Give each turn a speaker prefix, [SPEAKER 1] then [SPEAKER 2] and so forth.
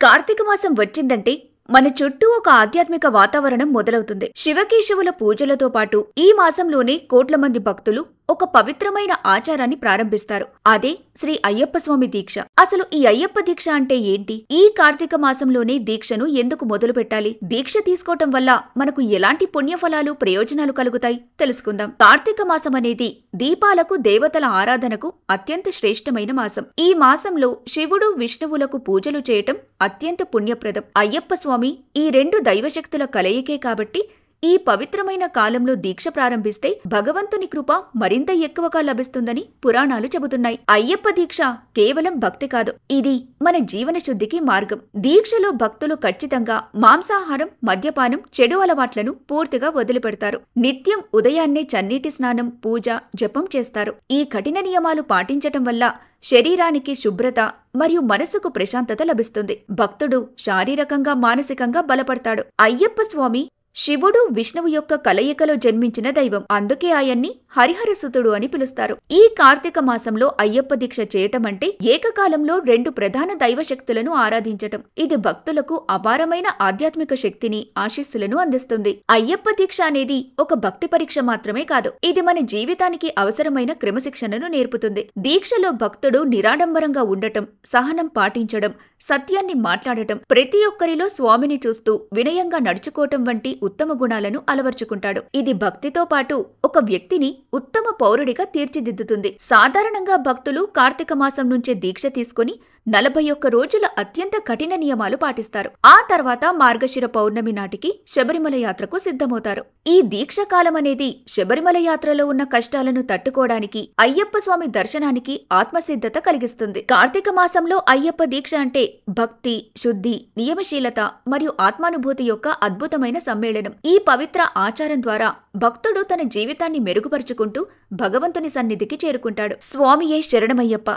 [SPEAKER 1] కార్తీక మాసం వచ్చిందంటే మన చుట్టూ ఒక ఆధ్యాత్మిక వాతావరణం మొదలవుతుంది. శివకేశవుల పూజలతో పాటు ఈ మాసంలోనే కోట్ల మంది భక్తులు ఒక పవిత్రమైన ఆచారాన్ని ప్రారంభిస్తారు. అదే శ్రీ అయ్యప్ప స్వామి దీక్ష. అసలు ఈ అయ్యప్ప దీక్ష అంటే ఏంటి? ఈ కార్తీక మాసంలోనే దీక్షను ఎందుకు మొదలు పెట్టాలి? దీక్ష తీసుకోవటం వల్ల మనకు ఎలాంటి పుణ్యఫలాలు, ప్రయోజనాలు కలుగుతాయి తెలుసుకుందాం. కార్తీక మాసం అనేది దీపాలకు, దేవతల ఆరాధనకు అత్యంత శ్రేష్టమైన మాసం. ఈ మాసంలో శివుడు, విష్ణువులకు పూజలు చేయటం అత్యంత పుణ్యప్రదం. అయ్యప్ప స్వామి ఈ రెండు దైవశక్తుల కలయికే కాబట్టి ఈ పవిత్రమైన కాలంలో దీక్ష ప్రారంభిస్తే భగవంతుని కృప మరింత ఎక్కువగా లభిస్తుందని పురాణాలు చెబుతున్నాయి. అయ్యప్ప దీక్ష కేవలం భక్తి కాదు, ఇది మన జీవన శుద్ధికి మార్గం. దీక్షలో భక్తులు ఖచ్చితంగా మాంసాహారం, మద్యపానం, చెడు అలవాట్లను పూర్తిగా వదిలిపెడతారు. నిత్యం ఉదయాన్నే చన్నీటి స్నానం, పూజ, జపం చేస్తారు. ఈ కఠిన నియమాలు పాటించటం వల్ల శరీరానికి శుభ్రత మరియు మనసుకు ప్రశాంతత లభిస్తుంది. భక్తుడు శారీరకంగా, మానసికంగా బలపడతాడు. అయ్యప్ప స్వామి శివుడు, విష్ణువు యొక్క కలయికలో జన్మించిన దైవం. అందుకే ఆయన్ని హరిహరసుతుడు అని పిలుస్తారు. ఈ కార్తీక మాసంలో అయ్యప్ప దీక్ష చేయటం అంటే ఏకకాలంలో రెండు ప్రధాన దైవశక్తులను ఆరాధించటం. ఇది భక్తులకు అపారమైన ఆధ్యాత్మిక శక్తిని, ఆశీస్సులను అందిస్తుంది. అయ్యప్ప దీక్ష అనేది ఒక భక్తి పరీక్ష మాత్రమే కాదు, ఇది మన జీవితానికి అవసరమైన క్రమశిక్షణను నేర్పుతుంది. దీక్షలో భక్తుడు నిరాడంబరంగా ఉండటం, సహనం పాటించడం, సత్యాన్ని మాట్లాడటం, ప్రతి ఒక్కరిలో స్వామిని చూస్తూ వినయంగా నడుచుకోవటం వంటి ఉత్తమ గుణాలను అలవర్చుకుంటాడు. ఇది భక్తితో పాటు ఒక వ్యక్తిని ఉత్తమ పౌరుడిగా తీర్చిదిద్దుతుంది. సాధారణంగా భక్తులు కార్తీక మాసం నుంచే దీక్ష తీసుకుని 41 రోజుల అత్యంత కఠిన నియమాలు పాటిస్తారు. ఆ తర్వాత మార్గశిర పౌర్ణమి నాటికి శబరిమల యాత్రకు సిద్ధమవుతారు. ఈ దీక్ష కాలం అనేది శబరిమల యాత్రలో ఉన్న కష్టాలను తట్టుకోవడానికి, అయ్యప్ప స్వామి దర్శనానికి ఆత్మసిద్ధత కలిగిస్తుంది. కార్తీక మాసంలో అయ్యప్ప దీక్ష అంటే భక్తి, శుద్ధి, నియమశీలత మరియు ఆత్మానుభూతి యొక్క అద్భుతమైన సమ్మేళనం. ఈ పవిత్ర ఆచారం ద్వారా భక్తుడు తన జీవితాన్ని మెరుగుపరుచుకుంటూ భగవంతుని సన్నిధికి చేరుకుంటాడు. స్వామియే శరణమయ్యప్ప.